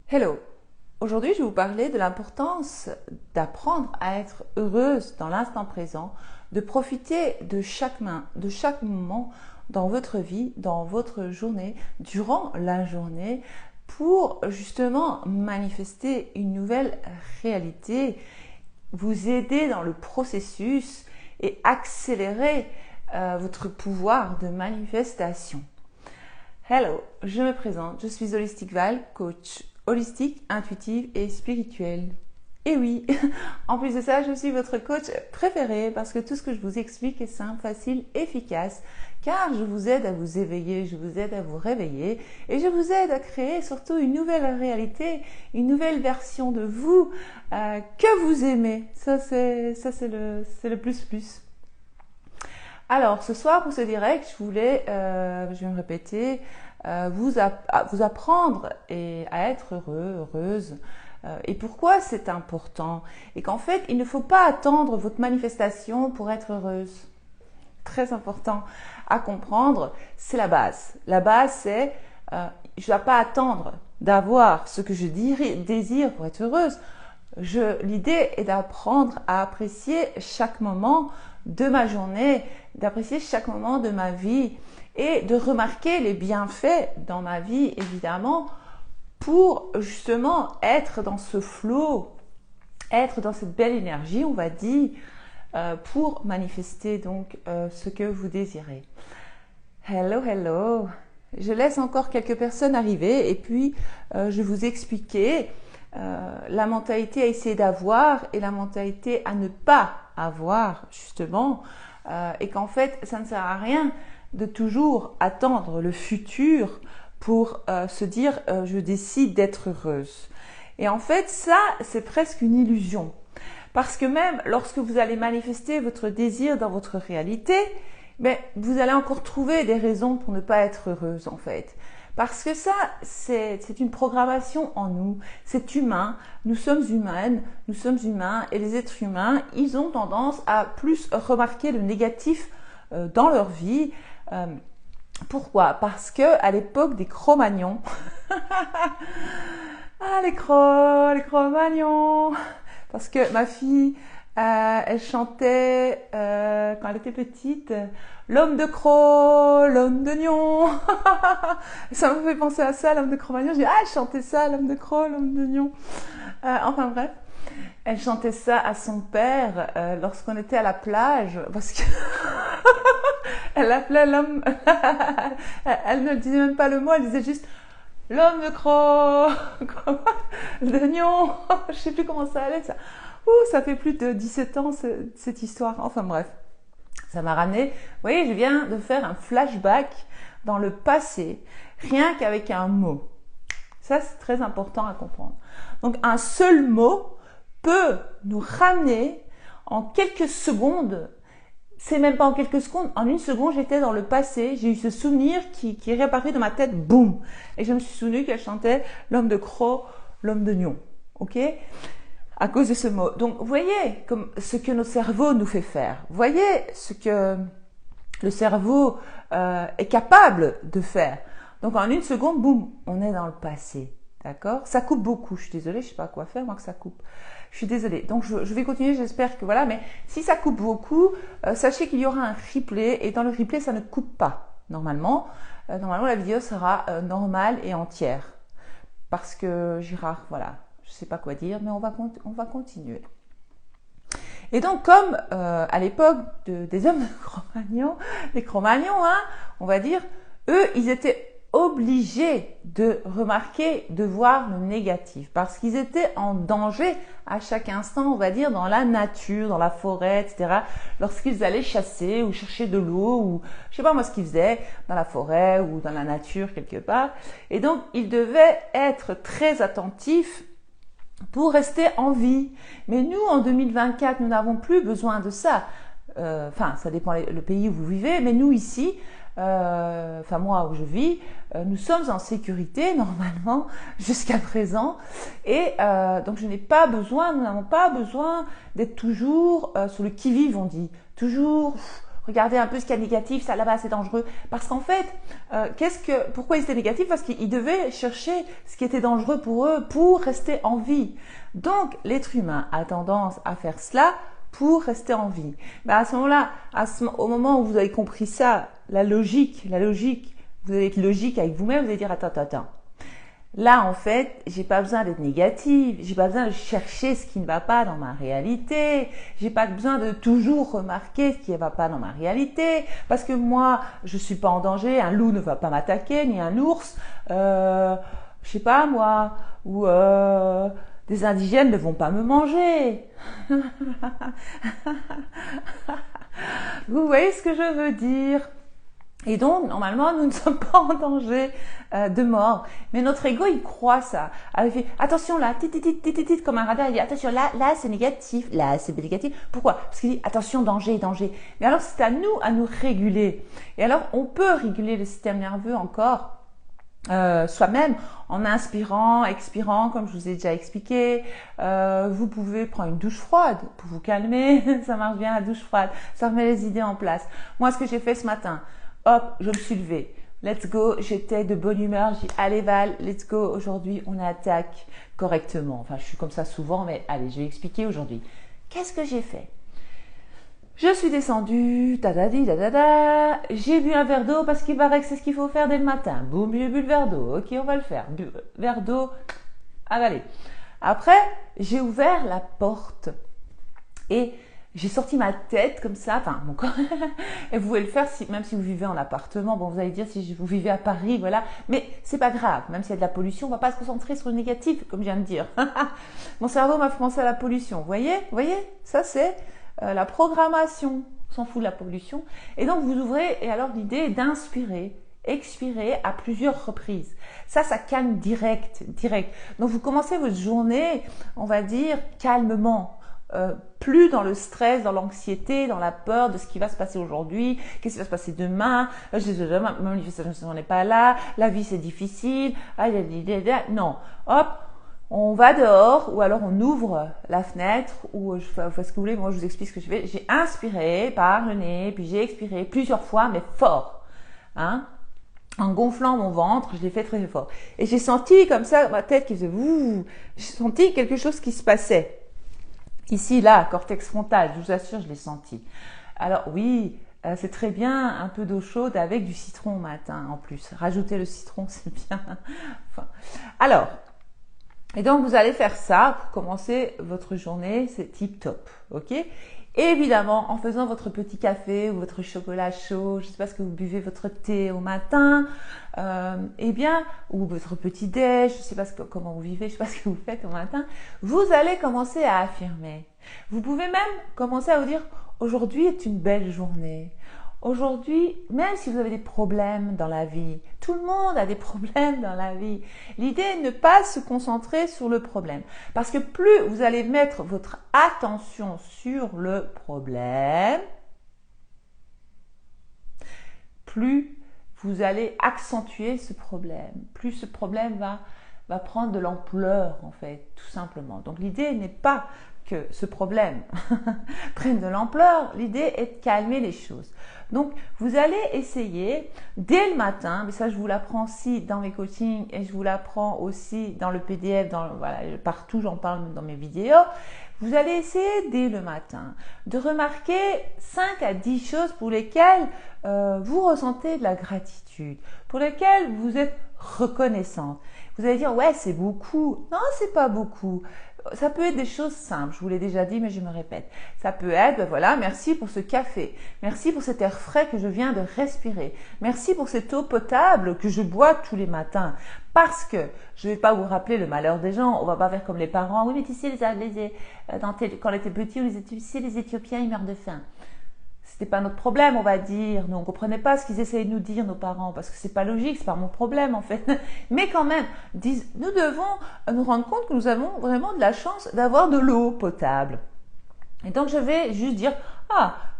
Hello! Aujourd'hui, je vais vous parler de l'importance d'apprendre à être heureuse dans l'instant présent, de profiter de chaque moment dans votre vie, dans votre journée, durant la journée, pour justement manifester une nouvelle réalité, vous aider dans le processus et accélérer votre pouvoir de manifestation. Hello, je me présente, je suis Holistic Val, coach holistique, intuitive et spirituelle. Et oui, en plus de ça, je suis votre coach préféré parce que tout ce que je vous explique est simple, facile, efficace, car je vous aide à vous éveiller, je vous aide à vous réveiller et je vous aide à créer surtout une nouvelle réalité, une nouvelle version de vous que vous aimez. Ça c'est le plus. Alors, ce soir, pour ce direct, je vais me répéter, vous apprendre à être heureuse. Et pourquoi c'est important? Et qu'en fait, il ne faut pas attendre votre manifestation pour être heureuse. Très important à comprendre, c'est la base. La base, c'est, je ne dois pas attendre d'avoir ce que je désire pour être heureuse. L'idée est d'apprendre à apprécier chaque moment de ma journée, d'apprécier chaque moment de ma vie et de remarquer les bienfaits dans ma vie, évidemment, pour justement être dans ce flow, être dans cette belle énergie, on va dire, pour manifester donc ce que vous désirez. Hello. Je laisse encore quelques personnes arriver et puis je vais vous expliquer la mentalité à essayer d'avoir et la mentalité à ne pas avoir justement et qu'en fait ça ne sert à rien de toujours attendre le futur pour se dire je décide d'être heureuse. Et en fait ça c'est presque une illusion parce que même lorsque vous allez manifester votre désir dans votre réalité, mais vous allez encore trouver des raisons pour ne pas être heureuse en fait. Parce que ça, c'est une programmation en nous, c'est humain, nous sommes humaines, nous sommes humains et les êtres humains, ils ont tendance à plus remarquer le négatif dans leur vie. Pourquoi? Parce que à l'époque des Cro-Magnons, les Cro-Magnons, parce que ma fille, elle chantait quand elle était petite, l'homme de Cro, l'homme de Nion. Ça me fait penser à ça, l'homme de Cro-Magnon. Je dis elle chantait ça, l'homme de Cro, l'homme de Nion. Enfin bref, elle chantait ça à son père lorsqu'on était à la plage, parce que elle appelait l'homme. Elle ne disait même pas le mot, elle disait juste l'homme de Cro, de Nion. Je sais plus comment ça allait ça. Ça fait plus de 17 ans cette histoire. Enfin bref, ça m'a ramené. Vous voyez, je viens de faire un flashback dans le passé, rien qu'avec un mot. Ça, c'est très important à comprendre. Donc, un seul mot peut nous ramener en quelques secondes. C'est même pas en quelques secondes. En une seconde, j'étais dans le passé. J'ai eu ce souvenir qui est réapparu dans ma tête. Boum! Et je me suis souvenu qu'elle chantait l'homme de Cro, l'homme de Nion. Ok? À cause de ce mot. Donc, vous voyez comme ce que notre cerveau nous fait faire. Vous voyez ce que le cerveau est capable de faire. Donc, en une seconde, boum, on est dans le passé. D'accord? Ça coupe beaucoup. Je suis désolée, je sais pas quoi faire, moi, que ça coupe. Je suis désolée. Donc, je vais continuer, j'espère que voilà. Mais si ça coupe beaucoup, sachez qu'il y aura un replay. Et dans le replay, ça ne coupe pas. Normalement, la vidéo sera normale et entière. Parce que Girard, voilà. Je ne sais pas quoi dire, mais on va continuer. Et donc, comme à l'époque des hommes de Cro-Magnon, les Cro-Magnons, on va dire, eux, ils étaient obligés de remarquer, de voir le négatif, parce qu'ils étaient en danger à chaque instant, on va dire, dans la nature, dans la forêt, etc. Lorsqu'ils allaient chasser ou chercher de l'eau, ou je sais pas moi ce qu'ils faisaient, dans la forêt ou dans la nature quelque part. Et donc, ils devaient être très attentifs pour rester en vie. Mais nous, en 2024, nous n'avons plus besoin de ça. Enfin, ça dépend le pays où vous vivez, mais nous ici, enfin moi où je vis, nous sommes en sécurité normalement jusqu'à présent. Et donc nous n'avons pas besoin d'être toujours sur le qui-vive, on dit. Toujours regardez un peu ce qu'il y a de négatif, ça là-bas c'est dangereux. Parce qu'en fait, pourquoi ils étaient négatifs? Parce qu'ils devaient chercher ce qui était dangereux pour eux pour rester en vie. Donc l'être humain a tendance à faire cela pour rester en vie. À ce moment-là, au moment où vous avez compris ça, la logique, vous allez être logique avec vous-même, vous allez dire attends. Là, en fait, j'ai pas besoin d'être négative, j'ai pas besoin de chercher ce qui ne va pas dans ma réalité, j'ai pas besoin de toujours remarquer ce qui ne va pas dans ma réalité, parce que moi, je suis pas en danger, un loup ne va pas m'attaquer, ni un ours, je sais pas moi, ou des indigènes ne vont pas me manger. Vous voyez ce que je veux dire? Et donc, normalement, nous ne sommes pas en danger de mort. Mais notre ego, il croit ça. Alors, il fait, attention là, comme un radar, il dit, attention là c'est négatif, là c'est négatif. Pourquoi? Parce qu'il dit, attention, danger. Mais alors, c'est à nous réguler. Et alors, on peut réguler le système nerveux encore soi-même en inspirant, expirant, comme je vous ai déjà expliqué. Vous pouvez prendre une douche froide pour vous calmer. Ça marche bien la douche froide. Ça remet les idées en place. Moi, ce que j'ai fait ce matin, hop, je me suis levée. Let's go, j'étais de bonne humeur. J'ai dit, allez Val, let's go. Aujourd'hui, on attaque correctement. Enfin, je suis comme ça souvent, mais allez, je vais expliquer aujourd'hui. Qu'est-ce que j'ai fait? Je suis descendue, j'ai bu un verre d'eau parce qu'il paraît que c'est ce qu'il faut faire dès le matin. Boum, j'ai bu le verre d'eau. Ok, on va le faire. Verre d'eau, avalé. Après, j'ai ouvert la porte et j'ai sorti ma tête comme ça, enfin mon corps. Et vous pouvez le faire même si vous vivez en appartement. Bon, vous allez dire si vous vivez à Paris, voilà. Mais c'est pas grave. Même s'il y a de la pollution, on va pas se concentrer sur le négatif, comme je viens de dire. Mon cerveau m'a fait penser à la pollution. Vous voyez, ça c'est la programmation. On s'en fout de la pollution. Et donc vous ouvrez. Et alors l'idée est d'inspirer, expirer à plusieurs reprises. Ça calme direct. Donc vous commencez votre journée, on va dire calmement. Plus dans le stress, dans l'anxiété, dans la peur de ce qui va se passer aujourd'hui, qu'est-ce qui va se passer demain, ma manifestation n'est pas là, la vie c'est difficile, non, hop, on va dehors ou alors on ouvre la fenêtre ou je fais ce que vous voulez, moi je vous explique ce que je fais, j'ai inspiré par le nez, puis j'ai expiré plusieurs fois mais fort, en gonflant mon ventre, je l'ai fait très fort et j'ai senti comme ça ma tête qui faisait j'ai senti quelque chose qui se passait. Ici, là, cortex frontal, je vous assure, je l'ai senti. Alors oui, c'est très bien un peu d'eau chaude avec du citron au matin en plus. Rajouter le citron, c'est bien. Alors, et donc vous allez faire ça pour commencer votre journée, c'est tip top, ok? Et évidemment, en faisant votre petit café ou votre chocolat chaud, je ne sais pas ce que vous buvez, votre thé au matin, ou votre petit déj, je ne sais pas comment vous vivez, je ne sais pas ce que vous faites au matin, vous allez commencer à affirmer. Vous pouvez même commencer à vous dire, aujourd'hui est une belle journée. Aujourd'hui, même si vous avez des problèmes dans la vie, tout le monde a des problèmes dans la vie. L'idée est de ne pas se concentrer sur le problème. Parce que plus vous allez mettre votre attention sur le problème, plus vous allez accentuer ce problème. Plus ce problème va prendre de l'ampleur, en fait, tout simplement. Donc l'idée n'est pas que ce problème prenne de l'ampleur, l'idée est de calmer les choses. Donc, vous allez essayer dès le matin, mais ça je vous l'apprends aussi dans mes coachings et je vous l'apprends aussi dans le PDF, partout j'en parle dans mes vidéos. Vous allez essayer dès le matin de remarquer 5 à 10 choses pour lesquelles vous ressentez de la gratitude, pour lesquelles vous êtes reconnaissante. Vous allez dire, ouais, c'est beaucoup. Non, c'est pas beaucoup. Ça peut être des choses simples, je vous l'ai déjà dit, mais je me répète. Ça peut être, merci pour ce café. Merci pour cet air frais que je viens de respirer. Merci pour cette eau potable que je bois tous les matins. Parce que, je ne vais pas vous rappeler le malheur des gens, on va pas faire comme les parents. Oui, mais tu sais, quand on était petits, les Éthiopiens, ils meurent de faim. C'était pas notre problème, on va dire. Nous, on comprenait pas ce qu'ils essayaient de nous dire, nos parents, parce que c'est pas logique, c'est pas mon problème, en fait. Mais quand même, nous devons nous rendre compte que nous avons vraiment de la chance d'avoir de l'eau potable. Et donc, je vais juste dire,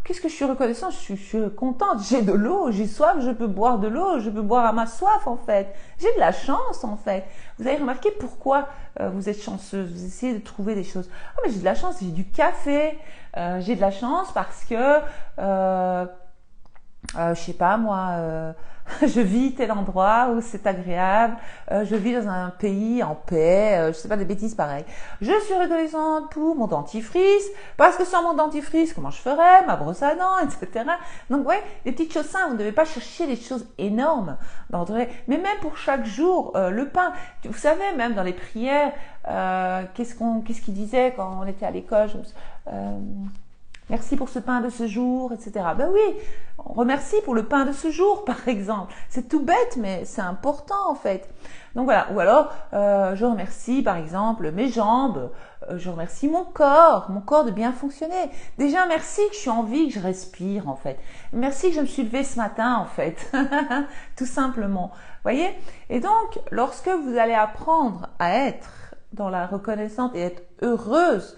qu'est-ce que je suis reconnaissante, je suis contente, j'ai de l'eau, j'ai soif, je peux boire de l'eau, je peux boire à ma soif, en fait. J'ai de la chance, en fait. Vous avez remarqué pourquoi vous êtes chanceuse, vous essayez de trouver des choses. Mais j'ai de la chance, j'ai du café, j'ai de la chance parce que je sais pas moi, je vis tel endroit où c'est agréable, je vis dans un pays en paix, je sais pas, des bêtises pareilles. Je suis reconnaissante pour mon dentifrice, parce que sans mon dentifrice, comment je ferais, ma brosse à dents, etc. Donc ouais, des petites choses simples, vous ne devez pas chercher des choses énormes dans votre vie. Mais même pour chaque jour, le pain, vous savez, même dans les prières, qu'est-ce qu'il disait quand on était à l'école, merci pour ce pain de ce jour, etc. Ben oui, on remercie pour le pain de ce jour, par exemple. C'est tout bête, mais c'est important en fait. Donc voilà. Ou alors, je remercie par exemple mes jambes, je remercie mon corps de bien fonctionner. Déjà, merci que je suis en vie, que je respire en fait. Merci que je me suis levée ce matin en fait. Tout simplement. Voyez? Et donc, lorsque vous allez apprendre à être dans la reconnaissance et être heureuse,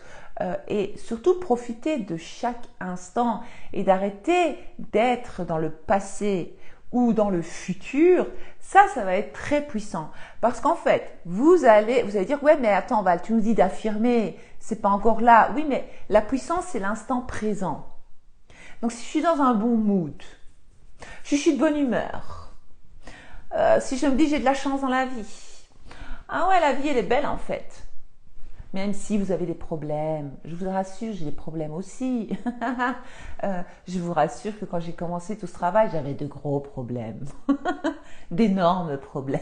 et surtout profiter de chaque instant et d'arrêter d'être dans le passé ou dans le futur, ça va être très puissant. Parce qu'en fait, vous allez dire, ouais, mais attends, Val, tu nous dis d'affirmer, c'est pas encore là. Oui, mais la puissance, c'est l'instant présent. Donc, si je suis dans un bon mood, si je suis de bonne humeur, si je me dis j'ai de la chance dans la vie, ah ouais, la vie, elle est belle en fait. Même si vous avez des problèmes, je vous rassure, j'ai des problèmes aussi. Je vous rassure que quand j'ai commencé tout ce travail, j'avais de gros problèmes, d'énormes problèmes.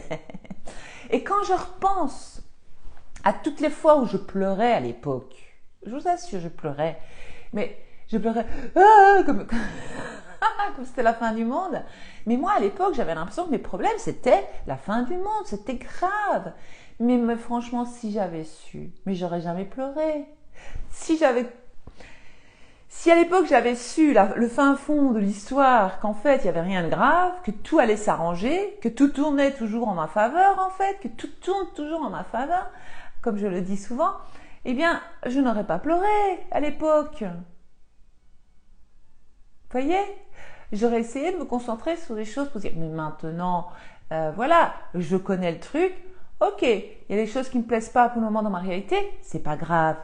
Et quand je repense à toutes les fois où je pleurais à l'époque, je vous assure, je pleurais, mais je pleurais comme c'était la fin du monde. Mais moi, à l'époque, j'avais l'impression que mes problèmes, c'était la fin du monde, c'était grave. Mais franchement, si j'avais su, mais j'aurais jamais pleuré. Si à l'époque j'avais su le fin fond de l'histoire, qu'en fait il n'y avait rien de grave, que tout allait s'arranger, que tout tournait toujours en ma faveur en fait, que tout tourne toujours en ma faveur, comme je le dis souvent, eh bien je n'aurais pas pleuré à l'époque. Vous voyez? J'aurais essayé de me concentrer sur des choses pour dire, mais maintenant, voilà, je connais le truc. Ok, il y a des choses qui me plaisent pas pour le moment dans ma réalité, c'est pas grave.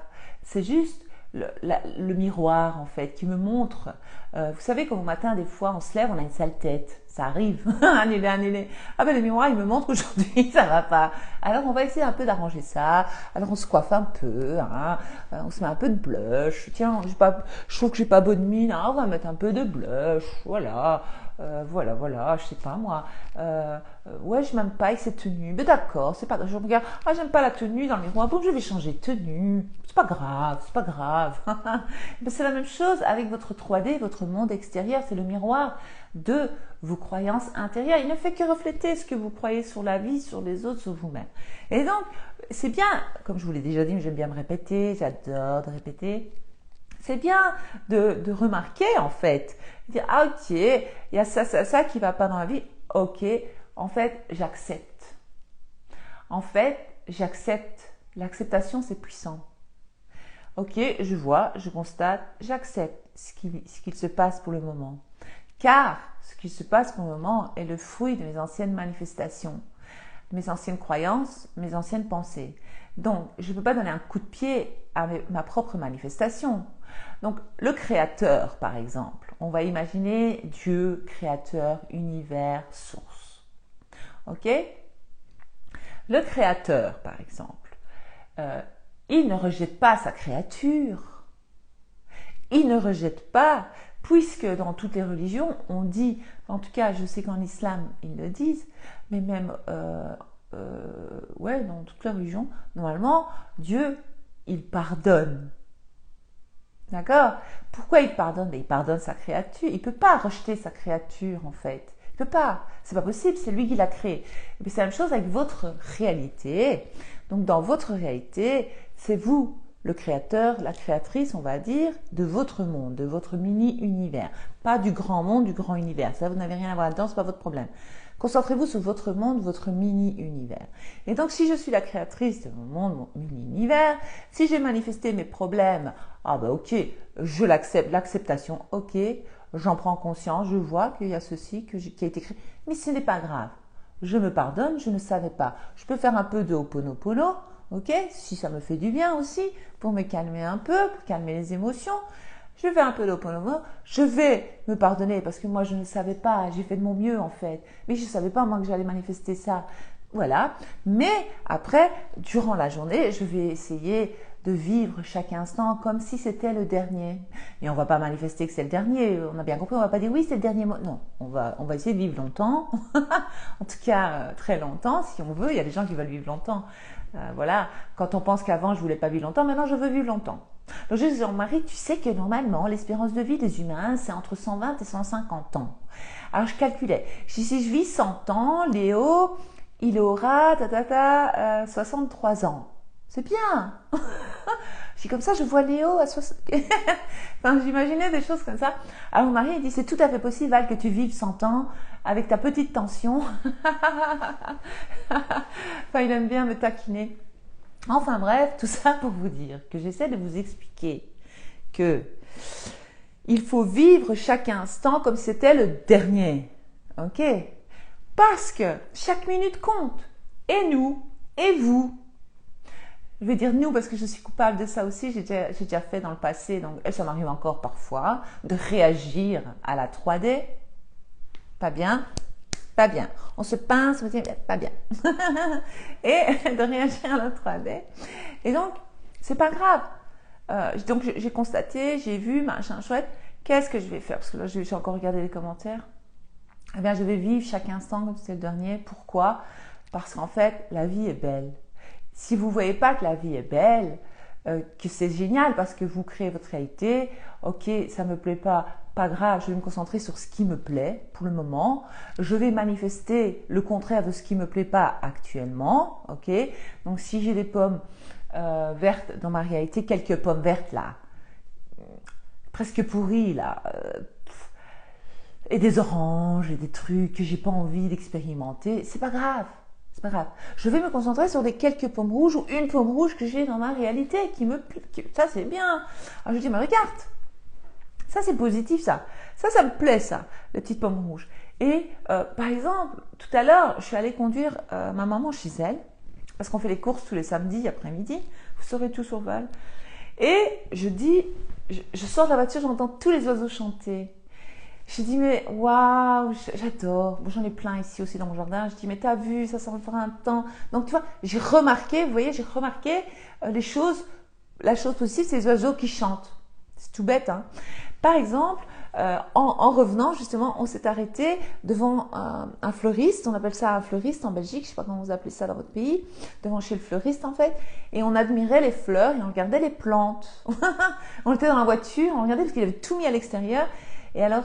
C'est juste le miroir en fait qui me montre. Vous savez, comme au matin, des fois, on se lève, on a une sale tête. Ça arrive. Annulé. Ah ben le miroir, il me montre qu'aujourd'hui, ça va pas. Alors on va essayer un peu d'arranger ça. Alors on se coiffe un peu, hein. On se met un peu de blush. Tiens, je trouve que j'ai pas bonne mine. Ah, on va mettre un peu de blush. Voilà. Voilà, je sais pas moi. Ouais, je m'aime pas avec cette tenue. Mais d'accord, c'est pas grave. Je regarde, ah, j'aime pas la tenue dans le miroir. Bon, je vais changer de tenue. C'est pas grave, c'est pas grave. Ben, c'est la même chose avec votre 3D, votre monde extérieur. C'est le miroir de vos croyances intérieures. Il ne fait que refléter ce que vous croyez sur la vie, sur les autres, sur vous-même. Et donc, c'est bien, comme je vous l'ai déjà dit, mais j'aime bien me répéter, j'adore de répéter. C'est bien de remarquer en fait, dire ah ok, il y a ça qui va pas dans la vie, ok, en fait j'accepte. En fait j'accepte. L'acceptation c'est puissant. Ok, je vois, je constate, j'accepte ce qu'il se passe pour le moment. Car ce qui se passe pour le moment est le fruit de mes anciennes manifestations, de mes anciennes croyances, mes anciennes pensées. Donc je ne peux pas donner un coup de pied à ma propre manifestation. Donc, le créateur, par exemple, on va imaginer Dieu, créateur, univers, source. Ok? Le créateur, par exemple, il ne rejette pas sa créature. Il ne rejette pas, puisque dans toutes les religions, on dit, en tout cas, je sais qu'en islam, ils le disent, mais même, dans toutes les religions, normalement, Dieu, il pardonne. D'accord? Pourquoi il pardonne? Il pardonne sa créature. Il ne peut pas rejeter sa créature, en fait. Il ne peut pas. C'est pas possible, c'est lui qui l'a créé. Et c'est la même chose avec votre réalité. Donc, dans votre réalité, c'est vous, le créateur, la créatrice, on va dire, de votre monde, de votre mini-univers. Pas du grand monde, du grand univers. Ça, vous n'avez rien à voir là-dedans, c'est pas votre problème. Concentrez-vous sur votre monde, votre mini-univers. Et donc, si je suis la créatrice de mon monde, mon mini-univers, si j'ai manifesté mes problèmes, ah bah ok, je l'accepte, l'acceptation, ok, j'en prends conscience, je vois qu'il y a ceci qui a été créé, mais ce n'est pas grave. Je me pardonne, je ne savais pas. Je peux faire un peu de Ho'oponopono, ok, si ça me fait du bien aussi, pour me calmer un peu, pour calmer les émotions. je fais un peu d'Ho'oponopono, je vais me pardonner parce que moi je ne savais pas, j'ai fait de mon mieux en fait, mais je ne savais pas moi que j'allais manifester ça. Voilà. Mais après, durant la journée, je vais essayer de vivre chaque instant comme si c'était le dernier. Et on ne va pas manifester que c'est le dernier. On a bien compris, on ne va pas dire oui, c'est le dernier mot. Non, on va essayer de vivre longtemps. En tout cas, très longtemps, si on veut. Il y a des gens qui veulent vivre longtemps. Voilà. Quand on pense qu'avant, je ne voulais pas vivre longtemps, maintenant, je veux vivre longtemps. Donc, je dis à mon mari, tu sais que normalement, l'espérance de vie des humains, c'est entre 120 et 150 ans. Alors, je calculais. Je dis, si je vis 100 ans, Léo, il aura 63 ans. C'est bien. Je dis comme ça, je vois Léo à 60. Enfin, j'imaginais des choses comme ça. Alors mon mari il dit, c'est tout à fait possible, Val, que tu vives 100 ans avec ta petite tension. Enfin, il aime bien me taquiner. Enfin bref, tout ça pour vous dire que j'essaie de vous expliquer que il faut vivre chaque instant comme si c'était le dernier. Ok ? Parce que chaque minute compte. Et nous, et vous. Je vais dire nous parce que je suis coupable de ça aussi. J'ai déjà fait dans le passé, donc ça m'arrive encore parfois, de réagir à la 3D. Pas bien, pas bien. On se pince, on se dit pas bien. Et de réagir à la 3D. Et donc, c'est pas grave. Donc, j'ai constaté, j'ai vu, machin chouette. Qu'est-ce que je vais faire? Parce que là, j'ai encore regardé les commentaires. Eh bien, je vais vivre chaque instant comme si c'était le dernier. Pourquoi? Parce qu'en fait, la vie est belle. Si vous ne voyez pas que la vie est belle, que c'est génial parce que vous créez votre réalité, ok, ça ne me plaît pas, pas grave, je vais me concentrer sur ce qui me plaît pour le moment. Je vais manifester le contraire de ce qui ne me plaît pas actuellement, ok. Donc, si j'ai des pommes vertes dans ma réalité, quelques pommes vertes là, presque pourries là, et des oranges et des trucs que j'ai pas envie d'expérimenter, c'est pas grave. C'est pas grave. Je vais me concentrer sur les quelques pommes rouges ou une pomme rouge que j'ai dans ma réalité qui me plaît. Ça, c'est bien. Alors je dis, mais regarde, ça c'est positif, ça. Ça me plaît, ça, les petites pommes rouges. Et par exemple, tout à l'heure, je suis allée conduire ma maman chez elle parce qu'on fait les courses tous les samedis après-midi. Vous saurez tout sur Val. Et je dis, je sors de la voiture, j'entends tous les oiseaux chanter. Je dis, mais waouh, j'adore. Bon, j'en ai plein ici aussi dans mon jardin. Je dis, mais t'as vu, ça me fera un temps. Donc, tu vois, j'ai remarqué, vous voyez, j'ai remarqué les choses. La chose positive, c'est les oiseaux qui chantent. C'est tout bête, hein. Par exemple, en revenant, justement, on s'est arrêté devant un fleuriste. On appelle ça un fleuriste en Belgique. Je sais pas comment vous appelez ça dans votre pays. Devant chez le fleuriste, en fait. Et on admirait les fleurs et on regardait les plantes. On était dans la voiture, on regardait parce qu'il avait tout mis à l'extérieur. Et alors,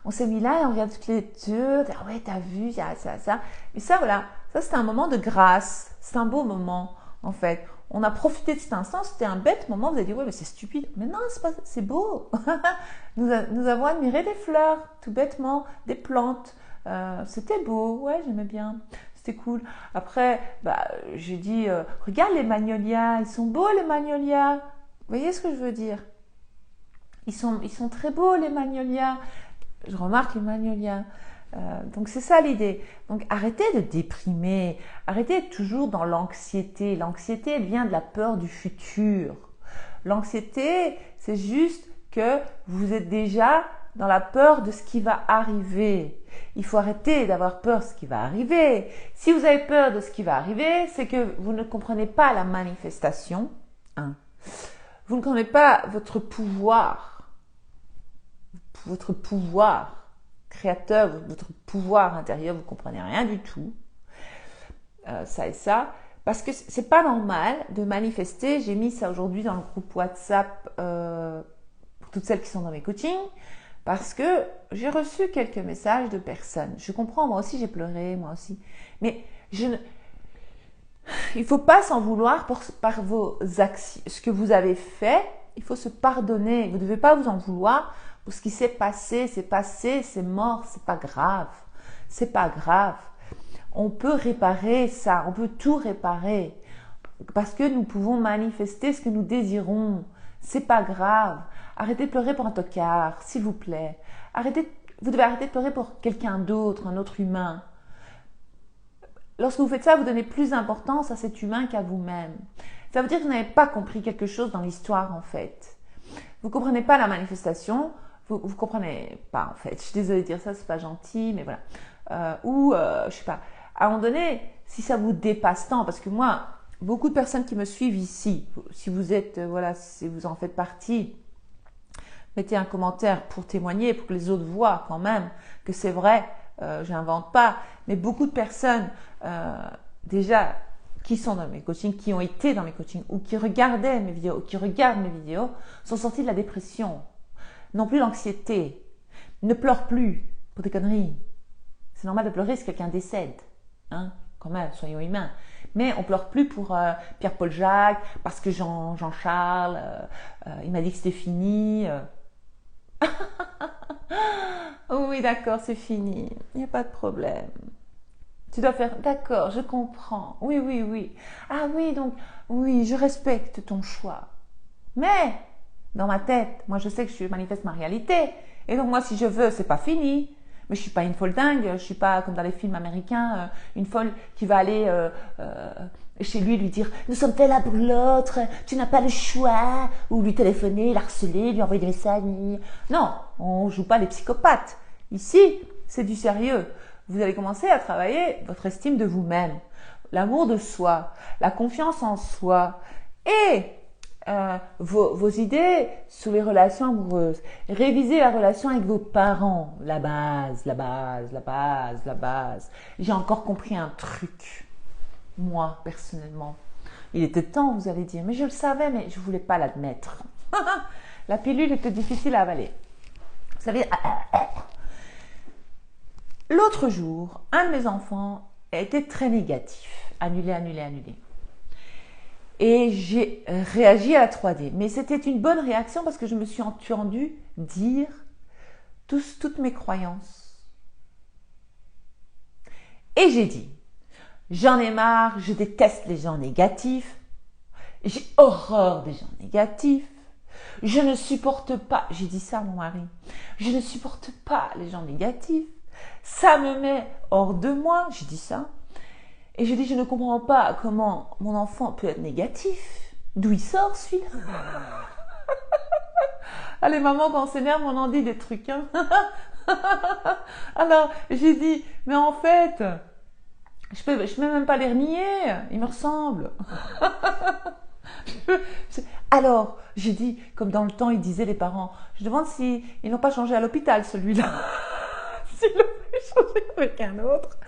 on s'est mis là et on regarde toutes les deux. Ah ouais, t'as vu, il y a ça, ça. Mais ça, voilà, ça c'était un moment de grâce. C'est un beau moment, en fait. On a profité de cet instant. C'était un bête moment. Vous avez dit, ouais, mais c'est stupide. Mais non, c'est beau. Nous avons admiré des fleurs, tout bêtement, des plantes. C'était beau. Ouais, j'aimais bien. C'était cool. Après, j'ai dit, regarde les magnolias. Ils sont beaux, les magnolias. Vous voyez ce que je veux dire? Ils sont très beaux, les magnolias. Je remarque les magnolias. Donc, c'est ça l'idée. Donc, arrêtez de déprimer. Arrêtez d'être toujours dans l'anxiété. L'anxiété, elle vient de la peur du futur. L'anxiété, c'est juste que vous êtes déjà dans la peur de ce qui va arriver. Il faut arrêter d'avoir peur de ce qui va arriver. Si vous avez peur de ce qui va arriver, c'est que vous ne comprenez pas la manifestation. Hein. Vous ne comprenez pas votre pouvoir créateur, votre pouvoir intérieur, vous ne comprenez rien du tout, ça et ça, parce que c'est pas normal de manifester. J'ai mis ça aujourd'hui dans le groupe WhatsApp pour toutes celles qui sont dans mes coachings, parce que j'ai reçu quelques messages de personnes. Je comprends, moi aussi j'ai pleuré, moi aussi, mais il ne faut pas s'en vouloir par vos actions, ce que vous avez fait. Il faut se pardonner. Vous ne devez pas vous en vouloir pour ce qui s'est passé, c'est mort, c'est pas grave. C'est pas grave. On peut réparer ça, on peut tout réparer. Parce que nous pouvons manifester ce que nous désirons. C'est pas grave. Arrêtez de pleurer pour un tocard, s'il vous plaît. Vous devez arrêter de pleurer pour quelqu'un d'autre, un autre humain. Lorsque vous faites ça, vous donnez plus d'importance à cet humain qu'à vous-même. Ça veut dire que vous n'avez pas compris quelque chose dans l'histoire, en fait. Vous comprenez pas la manifestation, vous comprenez pas en fait. Je suis désolée de dire ça, c'est pas gentil, mais voilà. Je sais pas. À un moment donné, si ça vous dépasse tant, parce que moi, beaucoup de personnes qui me suivent ici, si vous êtes, voilà, si vous en faites partie, mettez un commentaire pour témoigner, pour que les autres voient quand même que c'est vrai. J'invente pas, mais beaucoup de personnes déjà qui sont dans mes coachings, qui ont été dans mes coachings ou qui regardaient mes vidéos, ou qui regardent mes vidéos, sont sortis de la dépression, n'ont plus l'anxiété, ne pleurent plus pour des conneries. C'est normal de pleurer si quelqu'un décède, hein, quand même, soyons humains. Mais on pleure plus pour Pierre-Paul Jacques, parce que Jean-Charles, il m'a dit que c'était fini. Oui, d'accord, c'est fini. Il n'y a pas de problème. Tu dois faire, d'accord, je comprends. Oui, oui, oui. Ah oui, donc, oui, je respecte ton choix. Mais, dans ma tête, moi je sais que je manifeste ma réalité. Et donc moi, si je veux, c'est pas fini. Mais je suis pas une folle dingue. Je suis pas comme dans les films américains, une folle qui va aller chez lui dire nous sommes faits l'un pour l'autre, tu n'as pas le choix, ou lui téléphoner, l'harceler, lui envoyer des messages. Non, on joue pas les psychopathes. Ici, c'est du sérieux. Vous allez commencer à travailler votre estime de vous-même, l'amour de soi, la confiance en soi et vos idées sur les relations amoureuses. Révisez la relation avec vos parents, la base, la base, la base, la base. J'ai encore compris un truc, moi, personnellement. Il était temps, vous allez dire, mais je le savais, mais je ne voulais pas l'admettre. La pilule était difficile à avaler. Vous savez, l'autre jour, un de mes enfants a été très négatif. Annulé, annulé, annulé. Et j'ai réagi à la 3D. Mais c'était une bonne réaction parce que je me suis entendue dire toutes mes croyances. Et j'ai dit, j'en ai marre, je déteste les gens négatifs. J'ai horreur des gens négatifs. Je ne supporte pas, j'ai dit ça à mon mari, je ne supporte pas les gens négatifs. Ça me met hors de moi, j'ai dit ça. Et je dis, je ne comprends pas comment mon enfant peut être négatif. D'où il sort, celui-là? Allez, maman, quand on s'énerve, on en dit des trucs. Hein. Alors, j'ai dit, mais en fait, je peux même pas les renier. Ils me ressemblent. Alors, j'ai dit, comme dans le temps, ils disaient les parents, je demande s'ils n'ont pas changé à l'hôpital, celui-là. S'ils l'ont changé avec un autre.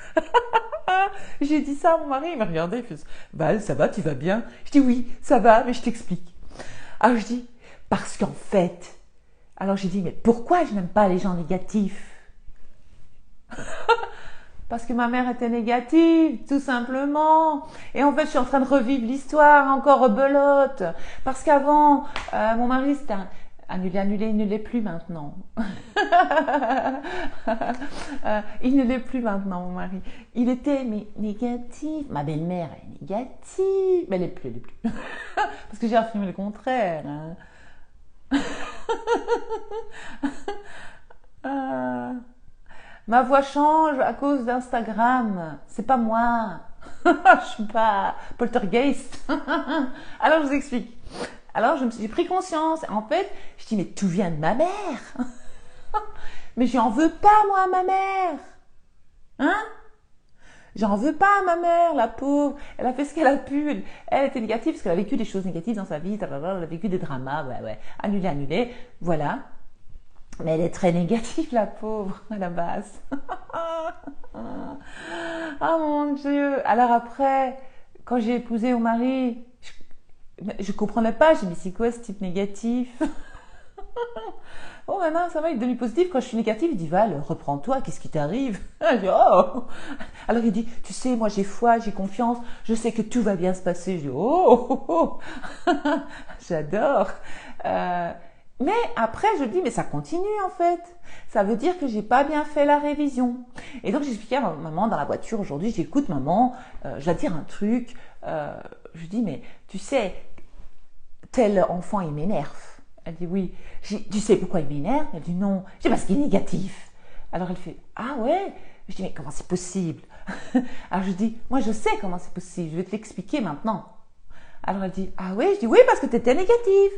J'ai dit ça à mon mari, il m'a regardé, il fait Val, ça va, tu vas bien? Je dis oui, ça va, mais je t'explique. Alors je dis, parce qu'en fait, alors j'ai dit, mais pourquoi je n'aime pas les gens négatifs? Parce que ma mère était négative, tout simplement. Et en fait, je suis en train de revivre l'histoire, encore rebelote. Parce qu'avant, mon mari, c'était un... Annulé, annulé, il ne l'est plus maintenant. Il ne l'est plus maintenant, mon mari. Il était mais négatif. Ma belle-mère est négative. Mais elle n'est plus, elle n'est plus. Parce que j'ai affirmé le contraire. Hein. Ma voix change à cause d'Instagram. C'est pas moi. Je suis pas poltergeist. Alors, je vous explique. Alors, j'ai pris conscience. En fait, je dis, mais tout vient de ma mère. Mais j'en veux pas, moi, à ma mère. Hein? J'en veux pas à ma mère, la pauvre. Elle a fait ce qu'elle a pu. Elle était négative parce qu'elle a vécu des choses négatives dans sa vie. Elle a vécu des dramas. Ouais. Annulé, annulé. Voilà. Mais elle est très négative, la pauvre, à la base. Oh mon Dieu. Alors après, quand j'ai épousé mon mari, je comprenais pas. J'ai dit, mais c'est quoi ce type négatif? Oh, maintenant, ça va, il est devenu positif. Quand je suis négative, il dit, Val, reprends-toi, qu'est-ce qui t'arrive? Je dis, oh. Alors il dit, tu sais, moi j'ai foi, j'ai confiance, je sais que tout va bien se passer. Je dis, oh. J'adore. Mais après, je dis, mais ça continue en fait. Ça veut dire que j'ai pas bien fait la révision. Et donc j'expliquais à ma maman dans la voiture aujourd'hui, j'écoute maman, je vais dire un truc. Je dis, mais tu sais, tel enfant il m'énerve. Elle dit oui. Je dis, tu sais pourquoi il m'énerve? Elle dit non. Je dis parce qu'il est négatif. Alors elle fait, ah ouais? Je dis, mais comment c'est possible? Alors je dis, moi je sais comment c'est possible, je vais te l'expliquer maintenant. Alors elle dit, ah oui? Je dis, oui, parce que tu étais négative.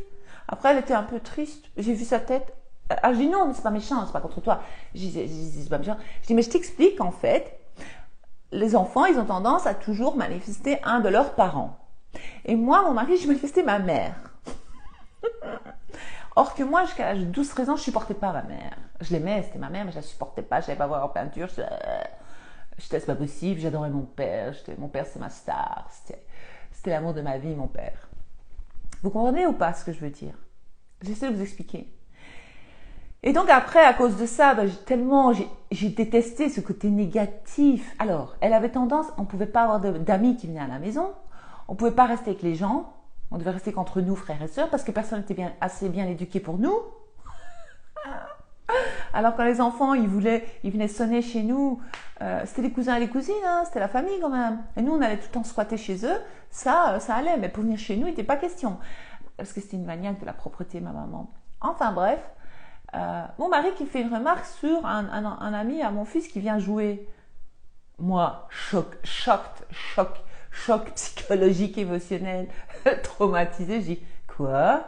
Après, elle était un peu triste. J'ai vu sa tête. Ah, je dis, non, mais c'est pas méchant, c'est pas contre toi. C'est pas méchant. Je dis, mais je t'explique en fait, les enfants, ils ont tendance à toujours manifester un de leurs parents. Et moi, mon mari, je manifestais ma mère. Or que moi, jusqu'à l'âge de 12-13 ans, je supportais pas ma mère. Je l'aimais, c'était ma mère, mais je la supportais pas. Je savais pas voir en peinture. Je disais, c'est pas possible. J'adorais mon père. Mon père, c'est ma star. C'était l'amour de ma vie, mon père. Vous comprenez ou pas ce que je veux dire? J'essaie de vous expliquer. Et donc après, à cause de ça, j'ai détesté ce côté négatif. Alors, elle avait tendance, on ne pouvait pas avoir d'amis qui venaient à la maison. On ne pouvait pas rester avec les gens. On devait rester qu'entre nous, frères et sœurs, parce que personne n'était assez bien éduqué pour nous. Alors quand les enfants, ils venaient sonner chez nous, c'était les cousins et les cousines, hein, c'était la famille quand même. Et nous, on allait tout le temps squatter chez eux. Ça allait, mais pour venir chez nous, il n'était pas question. Parce que c'était une maniaque de la propreté, ma maman. Enfin bref, mon mari qui fait une remarque sur un ami à mon fils qui vient jouer. Moi, choc psychologique, émotionnel, traumatisé. Je dis, quoi?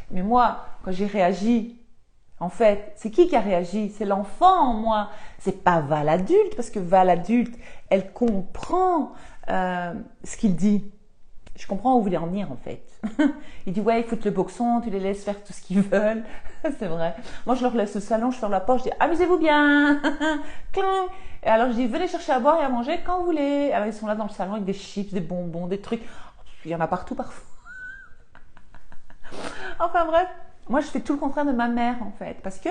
Mais moi, quand j'ai réagi, en fait, c'est qui a réagi? C'est l'enfant en moi. C'est pas Val adulte, parce que Val adulte, elle comprend ce qu'il dit. Je comprends où vous voulez en venir en fait. Il dit ouais, ils foutent le boxon, tu les laisses faire tout ce qu'ils veulent. C'est vrai. Moi je leur laisse le salon, je ferme la porte, je dis amusez-vous bien. Et alors je dis venez chercher à boire et à manger quand vous voulez. Alors ils sont là dans le salon avec des chips, des bonbons, des trucs. Il y en a partout parfois. Enfin bref, moi je fais tout le contraire de ma mère en fait. Parce que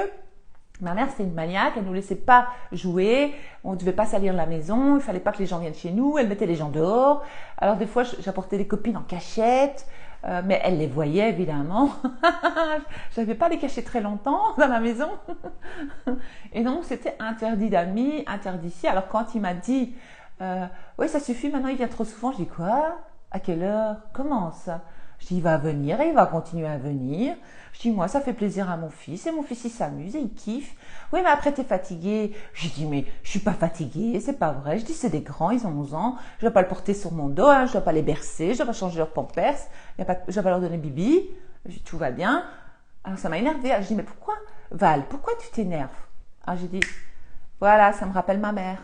ma mère, c'était une maniaque, elle ne nous laissait pas jouer, on ne devait pas salir la maison, il ne fallait pas que les gens viennent chez nous, elle mettait les gens dehors. Alors des fois, j'apportais des copines en cachette, mais elle les voyait évidemment. Je n'avais pas les cacher très longtemps dans la maison. Et donc, c'était interdit d'amis, interdit ici. Alors quand il m'a dit, oui, ça suffit, maintenant il vient trop souvent, je dis quoi? À quelle heure? Comment ça? Je dis, il va venir et il va continuer à venir. Je dis, moi, ça fait plaisir à mon fils et mon fils, il s'amuse et il kiffe. Oui, mais après, t'es fatigué. Je dis, mais je suis pas fatiguée, c'est pas vrai. Je dis, c'est des grands, ils ont 11 ans. Je dois pas le porter sur mon dos, hein, je dois pas les bercer, je dois pas changer leur pampers, je dois pas leur donner bibi. Je dis, tout va bien. Alors, ça m'a énervée. Alors, je dis, mais pourquoi, Val, pourquoi tu t'énerves? Alors, j'ai dit, voilà, ça me rappelle ma mère.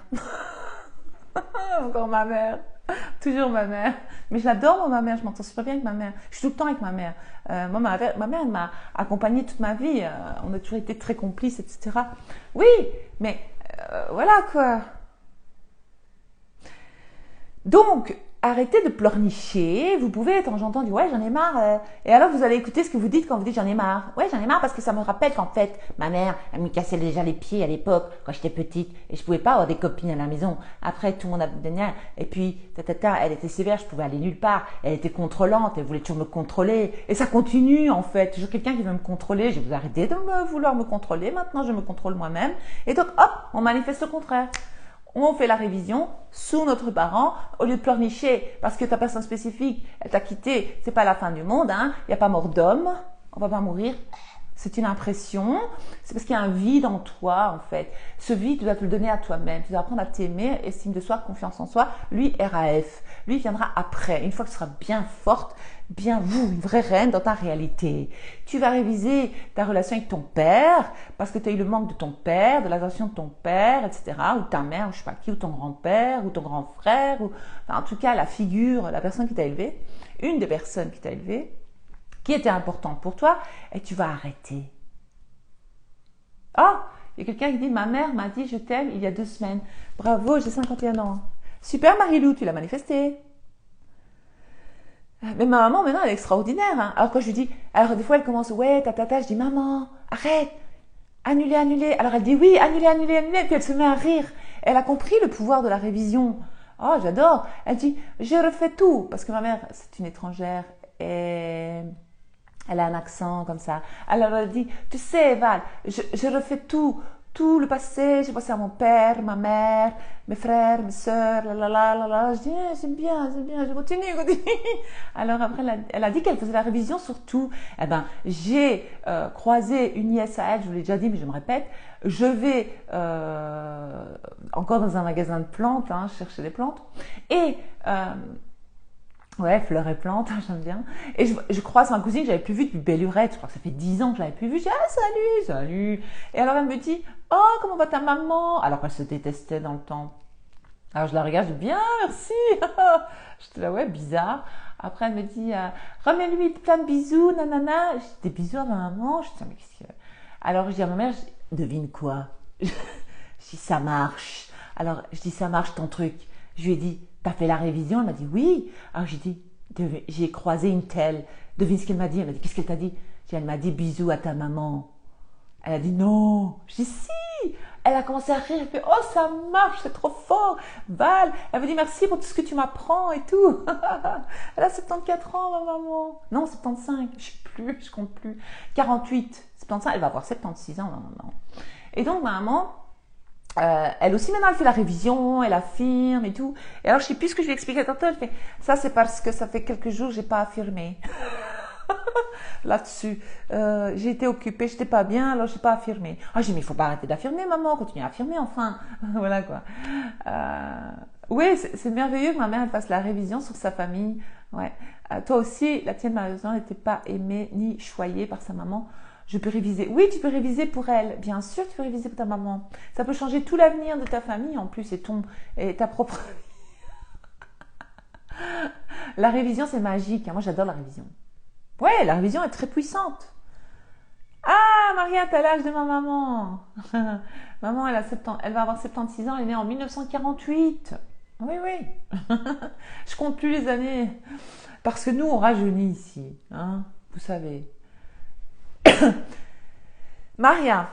Encore ma mère. Toujours ma mère. Mais je l'adore, ma mère. Je m'entends super bien avec ma mère. Je suis tout le temps avec ma mère. Moi, ma mère, elle m'a accompagnée toute ma vie. On a toujours été très complices, etc. Oui, mais voilà quoi. Donc, arrêtez de pleurnicher. Vous pouvez, de temps en temps, dire ouais, j'en ai marre. Et alors, vous allez écouter ce que vous dites quand vous dites j'en ai marre. Ouais, j'en ai marre parce que ça me rappelle qu'en fait, ma mère, elle me cassait déjà les pieds à l'époque quand j'étais petite et je pouvais pas avoir des copines à la maison. Après, tout le monde a et puis, elle était sévère, je pouvais aller nulle part. Elle était contrôlante, elle voulait toujours me contrôler. Et ça continue en fait. Toujours quelqu'un qui veut me contrôler. Je vais vous arrêter de vouloir me contrôler. Maintenant, je me contrôle moi-même. Et donc, hop, on manifeste le contraire. On fait la révision sous notre parent au lieu de pleurnicher parce que ta personne spécifique, elle t'a quitté, c'est pas la fin du monde, hein. Il n'y a pas mort d'homme, on va pas mourir. C'est une impression, c'est parce qu'il y a un vide en toi en fait. Ce vide, tu dois te le donner à toi-même. Tu dois apprendre à t'aimer, estime de soi, confiance en soi. Lui, RAF. Lui viendra après. Une fois que tu seras bien forte, bien une vraie reine dans ta réalité. Tu vas réviser ta relation avec ton père parce que tu as eu le manque de ton père, de l'attention de ton père, etc. Ou ta mère, ou je sais pas qui, ou ton grand-père, ou ton grand frère, ou enfin, en tout cas la figure, la personne qui t'a élevé, une des personnes qui t'a élevé, qui était importante pour toi, et tu vas arrêter. Ah, il y a quelqu'un qui dit, ma mère m'a dit je t'aime il y a 2 semaines. Bravo, j'ai 51 ans. Super Marilou, tu l'as manifesté. Mais ma maman, maintenant, elle est extraordinaire. Hein. Alors quand je lui dis, alors des fois, elle commence, ouais, je dis, maman, arrête, annuler. Alors elle dit, oui, annuler. Puis elle se met à rire. Elle a compris le pouvoir de la révision. Oh, j'adore. Elle dit, je refais tout. Parce que ma mère, c'est une étrangère. Et elle a un accent comme ça. Alors elle dit, tu sais Val, je refais tout le passé, j'ai passé à mon père, ma mère, mes frères, mes sœurs, Je dis, c'est bien, je continue. Alors après, elle a dit qu'elle faisait la révision sur tout. Eh ben, j'ai croisé une nièce à elle, je vous l'ai déjà dit, mais je me répète, je vais encore dans un magasin de plantes, chercher des plantes, et Ouais, fleurs et plantes, j'aime bien. Et je croise ma cousine que j'avais plus vue depuis belle lurette. Je crois que ça fait 10 ans que je l'avais plus vue. Je dis, ah, salut, salut. Et alors elle me dit, oh, comment va ta maman? Alors qu'elle se détestait dans le temps. Alors je la regarde, je dis, bien, merci. Je te la ouais, bizarre. Après elle me dit, remets-lui plein de bisous, nanana. Je dis, des bisous à ma maman. Je dis, mais qu'est-ce que... Alors je dis à ma mère, devine quoi? Je dis, ça marche. Alors je dis, ça marche ton truc. Je lui ai dit, t'as fait la révision? Elle m'a dit, oui. Alors j'ai dit, j'ai croisé une telle. Devine ce qu'elle m'a dit. Elle m'a dit, qu'est-ce qu'elle t'a dit? J'ai dit, elle m'a dit, bisous à ta maman. Elle a dit, non. Je dis, si. Elle a commencé à rire. Elle fait, oh, ça marche, c'est trop fort. Val, elle me dit, merci pour tout ce que tu m'apprends et tout. Elle a 74 ans, ma maman. Non, 75. Je sais plus, je compte plus. 48. 75. Elle va avoir 76 ans, ma maman. Et donc, ma maman, elle aussi maintenant elle fait la révision, elle affirme et tout. Et alors je sais plus ce que je lui expliquais tantôt, elle fait ça c'est parce que ça fait quelques jours que j'ai pas affirmé. Là-dessus, j'ai été occupée, j'étais pas bien, alors j'ai pas affirmé. Ah j'ai dit mais il faut pas arrêter d'affirmer maman, continue à affirmer enfin. Voilà quoi. Oui c'est merveilleux que ma mère elle fasse la révision sur sa famille. Ouais. Toi aussi la tienne malheureusement n'était pas aimée ni choyée par sa maman. Je peux réviser. Oui, tu peux réviser pour elle. Bien sûr, tu peux réviser pour ta maman. Ça peut changer tout l'avenir de ta famille en plus et ta propre vie. La révision, c'est magique. Moi, j'adore la révision. Ouais, la révision est très puissante. Ah, Maria, t'as l'âge de ma maman. Maman, elle va avoir 76 ans. Elle est née en 1948. Oui, oui. Je compte plus les années. Parce que nous, on rajeunit ici. Hein, vous savez. Maria,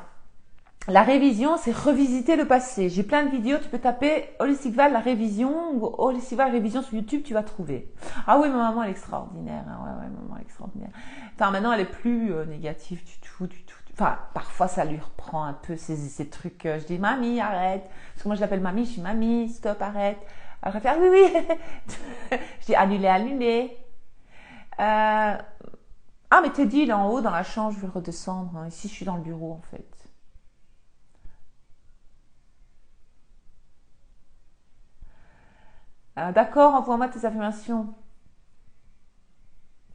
la révision, c'est revisiter le passé. J'ai plein de vidéos, tu peux taper Holistic Val, la révision, ou Holistic Val, révision sur YouTube, tu vas trouver. Ah oui, ma maman, elle est extraordinaire. Hein. Ouais, maman, elle est extraordinaire. Enfin, maintenant, elle est plus négative du tout. Enfin, parfois, ça lui reprend un peu ces trucs. Je dis, mamie, arrête. Parce que moi, je l'appelle mamie, je dis, mamie, stop, arrête. Alors, elle fait, ah oui, oui. Je dis, annuler. Ah, mais Teddy, il est en haut dans la chambre, je vais redescendre. Hein. Ici, je suis dans le bureau, en fait. D'accord, envoie-moi tes affirmations.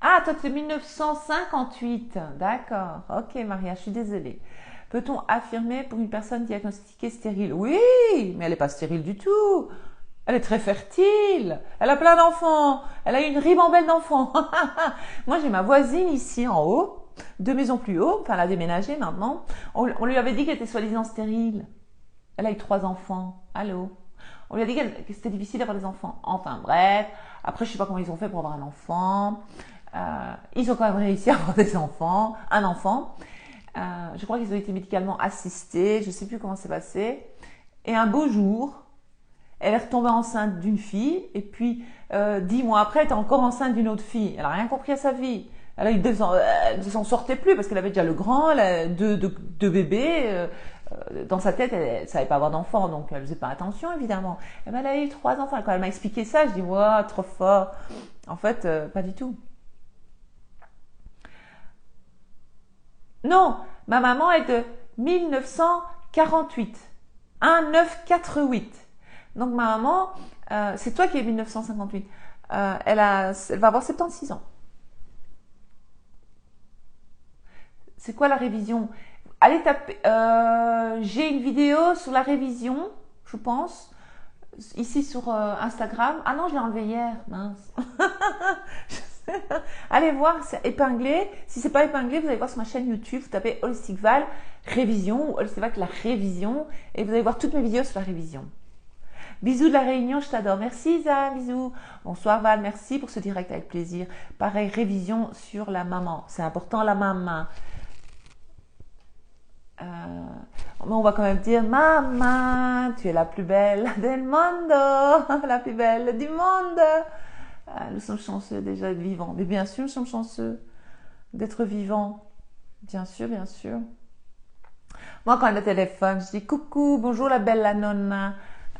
Ah, toi, c'est 1958. D'accord. Ok, Maria, je suis désolée. Peut-on affirmer pour une personne diagnostiquée stérile? Oui, mais elle n'est pas stérile du tout. Elle est très fertile. Elle a plein d'enfants. Elle a une ribambelle d'enfants. Moi, j'ai ma voisine ici en haut, 2 maisons plus haut. Enfin, elle a déménagé maintenant. On lui avait dit qu'elle était soi-disant stérile. Elle a eu 3 enfants. Allô? On lui a dit que c'était difficile d'avoir des enfants. Enfin, bref. Après, je sais pas comment ils ont fait pour avoir un enfant. Ils ont quand même réussi à avoir des enfants. Un enfant. Je crois qu'ils ont été médicalement assistés. Je sais plus comment c'est passé. Et un beau jour, elle est retombée enceinte d'une fille, et puis 10 mois après, elle était encore enceinte d'une autre fille. Elle n'a rien compris à sa vie. Elle a eu elle ne s'en sortait plus parce qu'elle avait déjà le grand, elle a deux bébés. Dans sa tête, elle ne savait pas avoir d'enfant, donc elle ne faisait pas attention évidemment. Et ben, elle a eu 3 enfants. Quand elle m'a expliqué ça, je dis waouh, trop fort. En fait, pas du tout. Non, ma maman est de 1948. 1948. Donc ma maman, c'est toi qui es 1958. Elle va avoir 76 ans. C'est quoi la révision? Allez taper. J'ai une vidéo sur la révision, je pense, ici sur Instagram. Ah non, je l'ai enlevé hier. Mince. Allez voir, c'est épinglé. Si c'est pas épinglé, vous allez voir sur ma chaîne YouTube. Vous tapez Holistic Val révision ou Holistic Val la révision et vous allez voir toutes mes vidéos sur la révision. Bisous de la Réunion, je t'adore. Merci Isa, bisous. Bonsoir Val, merci pour ce direct avec plaisir. Pareil, révision sur la maman. C'est important la maman. Mais on va quand même dire maman, tu es la plus belle del mondo, la plus belle du monde. Nous sommes chanceux déjà d'être vivants. Mais bien sûr, nous sommes chanceux d'être vivants. Bien sûr, bien sûr. Moi, quand elle me téléphone, je dis coucou, bonjour la belle la nonna.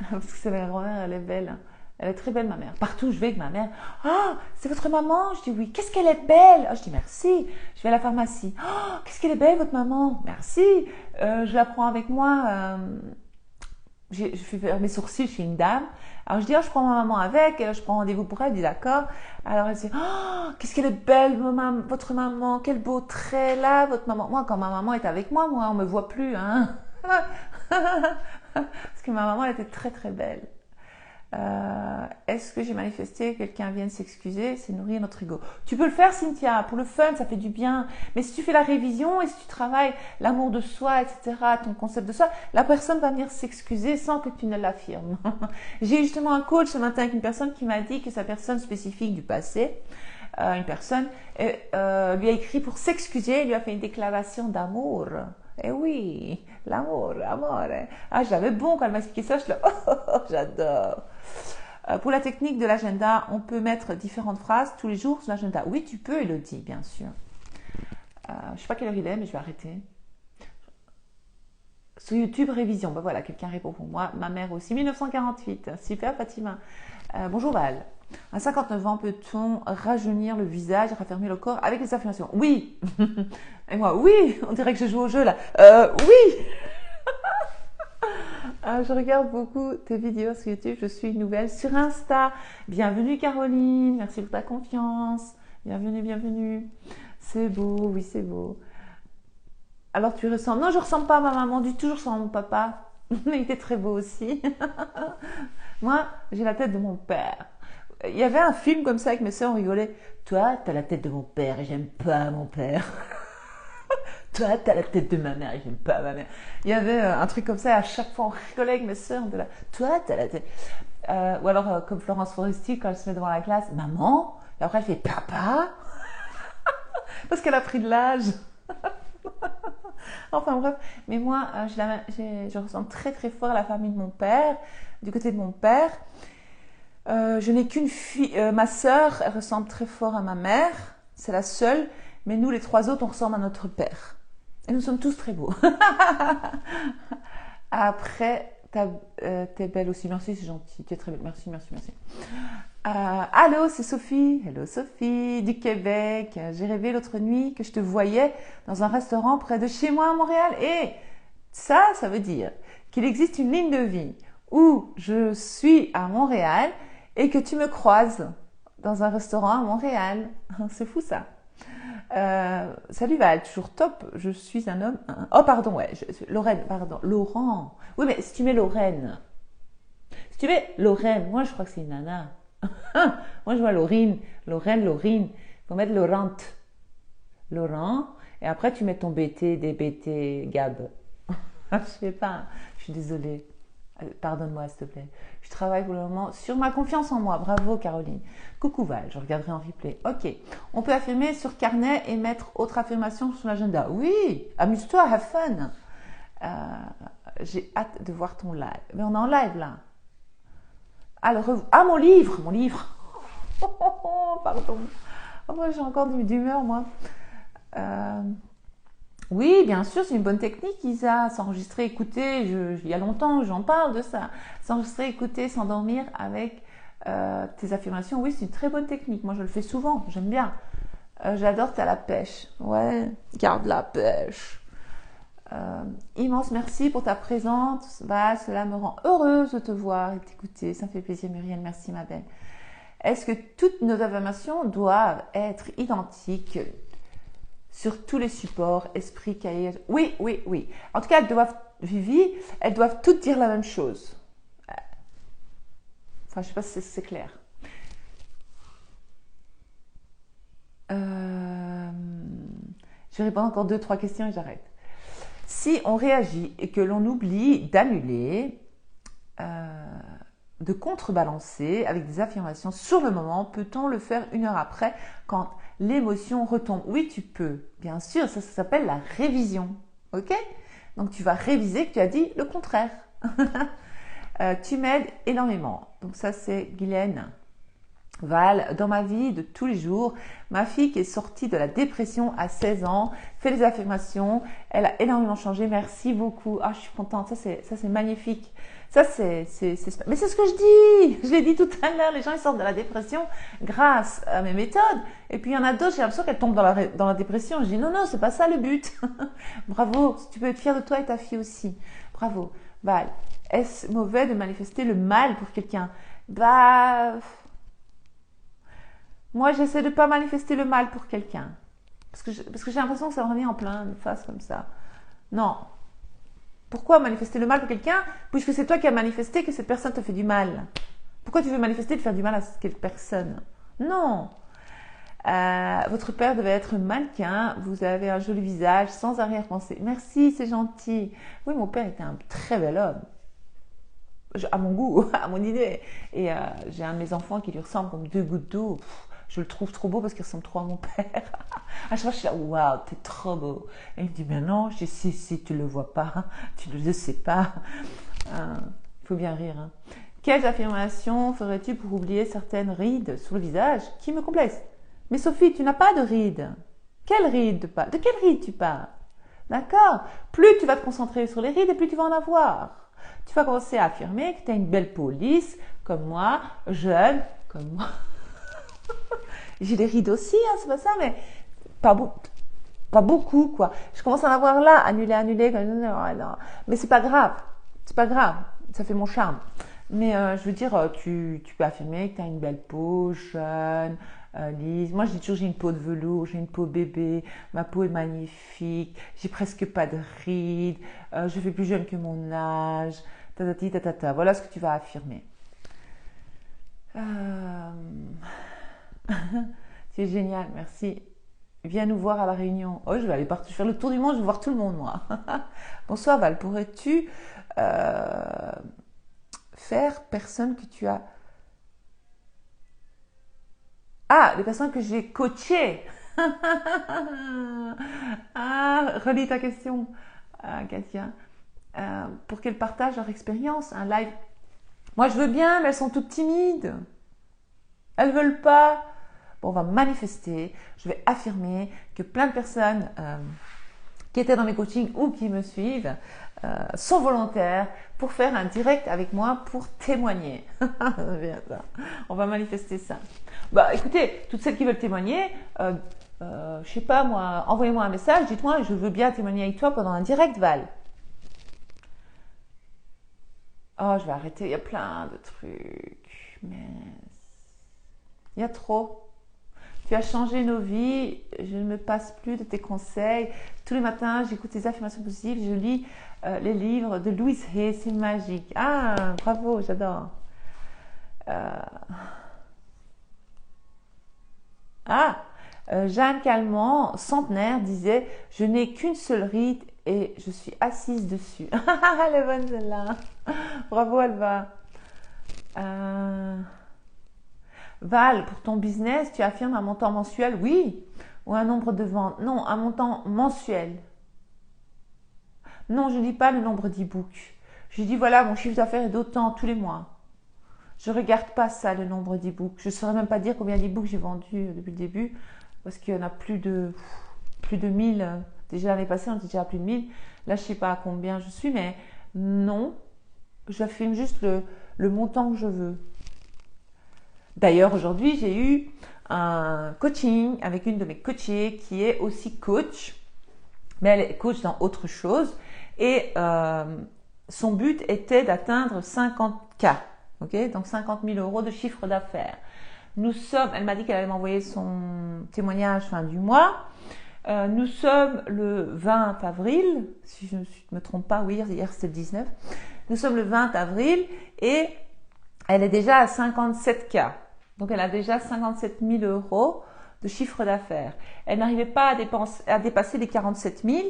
Parce que c'est ma grand-mère, elle est belle. Elle est très belle, ma mère. Partout où je vais avec ma mère. Ah, c'est votre maman? Je dis oui. Qu'est-ce qu'elle est belle? Je dis merci. Je vais à la pharmacie. Oh, qu'est-ce qu'elle est belle, votre maman? Merci. Je la prends avec moi. Je fais faire mes sourcils chez une dame. Alors je dis, oh, je prends ma maman avec, et là, je prends rendez-vous pour elle, elle dit d'accord. Alors elle dit, oh, qu'est-ce qu'elle est belle, votre maman, quel beau trait là, votre maman. Moi, quand ma maman est avec moi, on me voit plus, hein. Parce que ma maman, elle était très très belle. Est-ce que j'ai manifesté que quelqu'un vienne s'excuser? C'est nourrir notre ego. Tu peux le faire, Cynthia, pour le fun, ça fait du bien. Mais si tu fais la révision et si tu travailles l'amour de soi, etc., ton concept de soi, la personne va venir s'excuser sans que tu ne l'affirmes. J'ai justement un coach ce matin avec une personne qui m'a dit que sa personne spécifique du passé, une personne, lui a écrit pour s'excuser, lui a fait une déclaration d'amour. Eh oui, l'amour, amore. Ah, j'avais bon quand elle m'a expliqué ça, je j'adore. Pour la technique de l'agenda, on peut mettre différentes phrases tous les jours sur l'agenda. Oui, tu peux, Elodie, bien sûr. Je ne sais pas quelle heure il est, mais je vais arrêter. Sur YouTube, révision. Ben voilà, quelqu'un répond pour moi. Ma mère aussi. 1948. Super, Fatima. Bonjour Val. À 59 ans, peut-on rajeunir le visage, raffermir le corps avec les affirmations? Oui. Et moi, oui. On dirait que je joue au jeu là. Oui. Je regarde beaucoup tes vidéos sur YouTube. Je suis nouvelle sur Insta. Bienvenue Caroline. Merci pour ta confiance. Bienvenue, bienvenue. C'est beau, oui, c'est beau. Alors tu ressembles? Non, je ne ressemble pas à ma maman du tout. Je ressemble à mon papa. Mais il était très beau aussi. Moi, j'ai la tête de mon père. Il y avait un film comme ça avec mes soeurs, on rigolait. Toi, t'as la tête de mon père et j'aime pas mon père. Toi, t'as la tête de ma mère et j'aime pas ma mère. Il y avait un truc comme ça, et à chaque fois on rigolait avec mes soeurs. Toi, t'as la tête. Ou alors, comme Florence Foresti, quand elle se met devant la classe, maman, et après elle fait papa. Parce qu'elle a pris de l'âge. Enfin bref, mais moi, je ressemble très très fort à la famille de mon père, du côté de mon père. Je n'ai qu'une fille, ma sœur, elle ressemble très fort à ma mère, c'est la seule, mais nous les trois autres, on ressemble à notre père. Et nous sommes tous très beaux. Après, t'es belle aussi, merci, c'est gentil, tu es très belle, merci, merci, merci. Allô, c'est Sophie. Hello Sophie, du Québec. J'ai rêvé l'autre nuit que je te voyais dans un restaurant près de chez moi à Montréal. Et ça veut dire qu'il existe une ligne de vie où je suis à Montréal et que tu me croises dans un restaurant à Montréal. C'est fou ça. Salut Val, toujours top. Je suis un homme. Oh pardon, ouais. Lorraine, pardon. Laurent. Oui, mais si tu mets Lorraine. Si tu mets Lorraine, moi je crois que c'est une nana. Moi je vois Laurine, Lorraine, Laurine. Il faut mettre Laurent. Laurent. Et après tu mets ton BT, DBT, Gab. Je sais pas. Je suis désolée. Pardonne-moi s'il te plaît. Je travaille pour le moment sur ma confiance en moi. Bravo Caroline. Coucou Val, je regarderai en replay. Ok. On peut affirmer sur carnet et mettre autre affirmation sur l'agenda. Oui. Amuse-toi, have fun. J'ai hâte de voir ton live. Mais on est en live là. Alors, mon livre. Pardon. Oh, moi, j'ai encore d'humeur, moi. Oui, bien sûr, c'est une bonne technique, Isa. S'enregistrer, écouter. Il y a longtemps, j'en parle de ça. S'enregistrer, écouter, s'endormir avec tes affirmations. Oui, c'est une très bonne technique. Moi, je le fais souvent. J'aime bien. J'adore, t'as la pêche. Ouais, garde la pêche. Immense merci pour ta présence. Bah, cela me rend heureuse de te voir et de t'écouter. Ça me fait plaisir, Muriel. Merci, ma belle. Est-ce que toutes nos affirmations doivent être identiques sur tous les supports, esprit, cahier? Oui, oui, oui. En tout cas, Vivi, elles doivent toutes dire la même chose. Enfin, je ne sais pas si c'est clair. Je vais répondre encore 2-3 questions et j'arrête. Si on réagit et que l'on oublie d'annuler, de contrebalancer avec des affirmations sur le moment, peut-on le faire 1 heure après quand l'émotion retombe? Oui, tu peux. Bien sûr, ça s'appelle la révision. Ok? Donc, tu vas réviser que tu as dit le contraire. Tu m'aides énormément. Donc, ça, c'est Guylaine. Val, dans ma vie de tous les jours, ma fille qui est sortie de la dépression à 16 ans, fait les affirmations, elle a énormément changé, merci beaucoup. Ah, je suis contente, ça c'est magnifique. Mais c'est ce que je l'ai dit tout à l'heure, les gens ils sortent de la dépression grâce à mes méthodes, et puis il y en a d'autres, j'ai l'impression qu'elles tombent dans la dépression. Je dis non, c'est pas ça le but. Bravo, tu peux être fière de toi et ta fille aussi. Bravo. Val, est-ce mauvais de manifester le mal pour quelqu'un? Bah, moi, j'essaie de ne pas manifester le mal pour quelqu'un. Parce que j'ai l'impression que ça me revient en pleine face comme ça. Non. Pourquoi manifester le mal pour quelqu'un puisque c'est toi qui as manifesté que cette personne te fait du mal? Pourquoi tu veux manifester de faire du mal à cette personne? Non. Votre père devait être mannequin, vous avez un joli visage, sans arrière-pensée. Merci, c'est gentil. Oui, mon père était un très bel homme. À mon goût, à mon idée. Et j'ai un de mes enfants qui lui ressemble comme deux gouttes d'eau. Je le trouve trop beau parce qu'il ressemble trop à mon père. À chaque fois, je suis là, waouh, t'es trop beau. Et il me dit, mais non, je dis, si, tu le vois pas, tu ne le sais pas. Il faut bien rire. Hein. Quelles affirmations ferais-tu pour oublier certaines rides sur le visage qui me complexent? Mais Sophie, tu n'as pas de rides. Quelle ride tu parles? De quelle ride tu parles? D'accord? Plus tu vas te concentrer sur les rides et plus tu vas en avoir. Tu vas commencer à affirmer que tu as une belle peau lisse, comme moi, jeune, comme moi. J'ai des rides aussi, hein, c'est pas ça, mais pas beaucoup, quoi. Je commence à en avoir là, annuler, mais c'est pas grave. C'est pas grave. Ça fait mon charme. Mais je veux dire, tu peux affirmer que tu as une belle peau, jeune, lisse. Moi, je dis toujours, j'ai une peau de velours, j'ai une peau bébé, ma peau est magnifique, j'ai presque pas de rides, je fais plus jeune que mon âge, tatati, tatata. Voilà ce que tu vas affirmer. Tu es génial, merci. Viens nous voir à la Réunion. Oh, je vais aller partout, faire le tour du monde, je vais voir tout le monde, moi. Bonsoir Val, pourrais-tu faire personne que tu as... Ah, les personnes que j'ai coachées. Ah, relis ta question, Katia. Pour qu'elles partagent leur expérience, un live. Moi, je veux bien, mais elles sont toutes timides. Elles veulent pas. Bon, on va manifester. Je vais affirmer que plein de personnes qui étaient dans mes coachings ou qui me suivent sont volontaires pour faire un direct avec moi pour témoigner. Bien ça. On va manifester ça. Bah, écoutez, toutes celles qui veulent témoigner, je sais pas moi, envoyez-moi un message, dites-moi, je veux bien témoigner avec toi pendant un direct, Val. Oh, je vais arrêter, il y a plein de trucs, mais il y a trop. Tu as changé nos vies, je ne me passe plus de tes conseils. Tous les matins, j'écoute tes affirmations positives, je lis les livres de Louise Hay, c'est magique. Ah, bravo, j'adore. Jeanne Calment, centenaire, disait « Je n'ai qu'une seule ride et je suis assise dessus. » Elle est bonne celle-là. Bravo, Alba. Val, pour ton business, tu affirmes un montant mensuel, oui, ou un nombre de ventes? Non, un montant mensuel. Non, je ne dis pas le nombre d'e-books. Je dis voilà, mon chiffre d'affaires est d'autant tous les mois. Je ne regarde pas ça, le nombre d'e-books. Je ne saurais même pas dire combien d'e-books j'ai vendu depuis le début, parce qu'il y en a plus de 1000. Déjà l'année passée, on était déjà à plus de 1000. Là, je ne sais pas à combien je suis, mais non, j'affirme juste le montant que je veux. D'ailleurs, aujourd'hui, j'ai eu un coaching avec une de mes coachées qui est aussi coach, mais elle est coach dans autre chose. Et son but était d'atteindre 50K, ok, donc 50 000 euros de chiffre d'affaires. Elle m'a dit qu'elle allait m'envoyer son témoignage fin du mois. Nous sommes le 20 avril, si je ne me trompe pas, oui, hier c'était le 19. Nous sommes le 20 avril et elle est déjà à 57K. Donc, elle a déjà 57 000 euros de chiffre d'affaires. Elle n'arrivait pas à dépasser les 47 000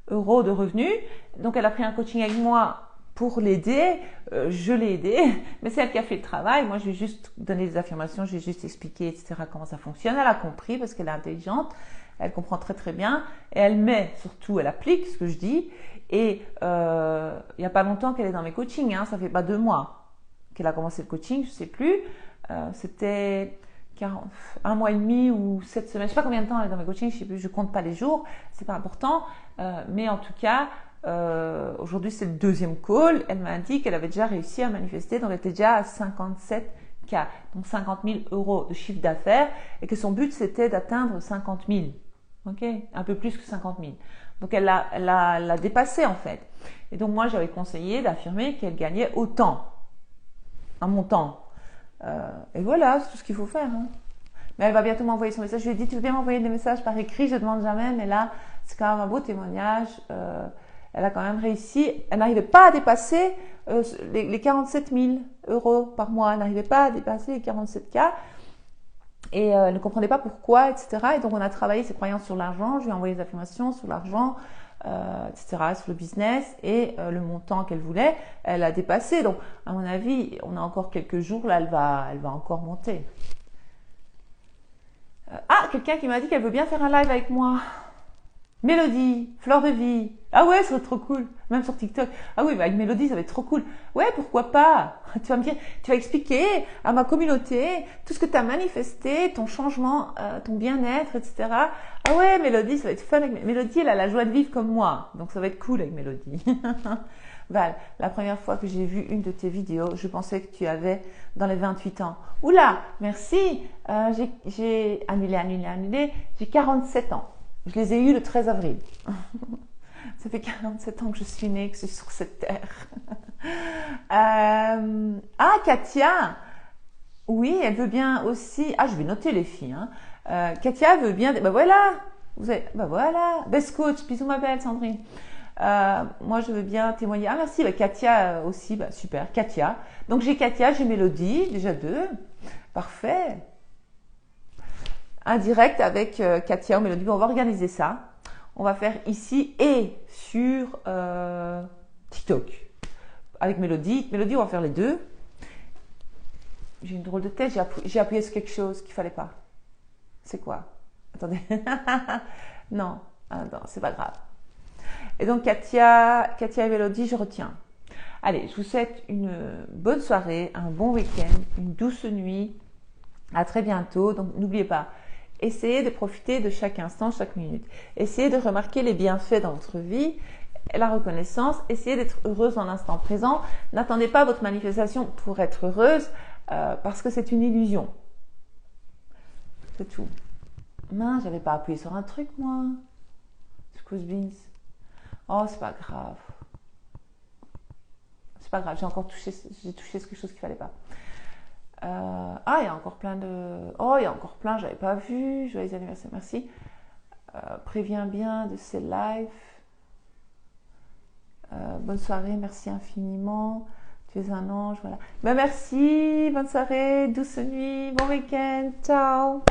euros de revenus. Donc, elle a pris un coaching avec moi pour l'aider. Je l'ai aidée, mais c'est elle qui a fait le travail. Moi, je lui ai juste donné des affirmations, je lui ai juste expliqué, etc., comment ça fonctionne. Elle a compris parce qu'elle est intelligente. Elle comprend très, très bien. Et elle applique ce que je dis. Et il n'y a pas longtemps qu'elle est dans mes coachings. Hein, ça fait pas 2 mois qu'elle a commencé le coaching, je ne sais plus. C'était 1 mois et demi ou 7 semaines. Je ne sais pas combien de temps elle est dans mes coachings, je ne sais plus, je ne compte pas les jours, c'est pas important. Mais en tout cas, aujourd'hui c'est le 2e call. Elle m'a dit qu'elle avait déjà réussi à manifester, donc elle était déjà à 57K, donc 50 000 euros de chiffre d'affaires, et que son but c'était d'atteindre 50 000. Ok, un peu plus que 50 000. Donc elle l'a dépassé en fait. Et donc moi j'avais conseillé d'affirmer qu'elle gagnait autant, un montant. Et voilà, c'est tout ce qu'il faut faire. Hein. Mais elle va bientôt m'envoyer son message. Je lui ai dit, tu veux bien m'envoyer des messages par écrit, je ne demande jamais, mais là, c'est quand même un beau témoignage. Elle a quand même réussi. Elle n'arrivait pas à dépasser les 47 000 euros par mois. Elle n'arrivait pas à dépasser les 47 K. Et elle ne comprenait pas pourquoi, etc. Et donc, on a travaillé ses croyances sur l'argent. Je lui ai envoyé des affirmations sur l'argent, etc., sur le business. Et le montant qu'elle voulait, elle a dépassé. Donc, à mon avis, on a encore quelques jours. Là, elle va encore monter. Quelqu'un qui m'a dit qu'elle veut bien faire un live avec moi. Mélodie, fleur de vie. Ah ouais, ça va être trop cool. Même sur TikTok. Ah oui, avec Mélodie, ça va être trop cool. Ouais, pourquoi pas? Tu vas me dire, tu vas expliquer à ma communauté tout ce que tu as manifesté, ton changement, ton bien-être, etc. Ah ouais, Mélodie, ça va être fun avec Mélodie. Elle a la joie de vivre comme moi. Donc ça va être cool avec Mélodie. Val, la première fois que j'ai vu une de tes vidéos, je pensais que tu avais dans les 28 ans. Oula, merci. J'ai annulé. J'ai 47 ans. Je les ai eus le 13 avril. Ça fait 47 ans que je suis née, que je suis sur cette terre. Katia. Oui, elle veut bien aussi. Je vais noter les filles. Hein. Katia veut bien. Voilà. Voilà. Best coach. Bisous ma belle Sandrine. Moi, je veux bien témoigner. Merci. Katia aussi. Super. Katia. Donc, j'ai Katia, j'ai Mélodie. Déjà 2. Parfait. Un direct avec Katia ou Mélodie. On va organiser ça. On va faire ici et sur TikTok. Avec Mélodie. Mélodie, on va faire les deux. J'ai une drôle de tête. J'ai appuyé sur quelque chose qu'il fallait pas. C'est quoi? Attendez. Non, c'est pas grave. Et donc, Katia et Mélodie, je retiens. Allez, je vous souhaite une bonne soirée, un bon week-end, une douce nuit. À très bientôt. Donc, n'oubliez pas, essayez de profiter de chaque instant, chaque minute. Essayez de remarquer les bienfaits dans votre vie, la reconnaissance. Essayez d'être heureuse dans l'instant présent. N'attendez pas votre manifestation pour être heureuse parce que c'est une illusion. C'est tout. Mince, j'avais pas appuyé sur un truc, moi. Excuse beans. Oh, c'est pas grave. C'est pas grave, j'ai touché quelque chose qu'il fallait pas. Il y a encore plein de... il y a encore plein, j'avais pas vu. Joyeux anniversaire, merci. Préviens bien de ces lives. Bonne soirée, merci infiniment. Tu es un ange, voilà. Merci, bonne soirée, douce nuit, bon week-end, ciao.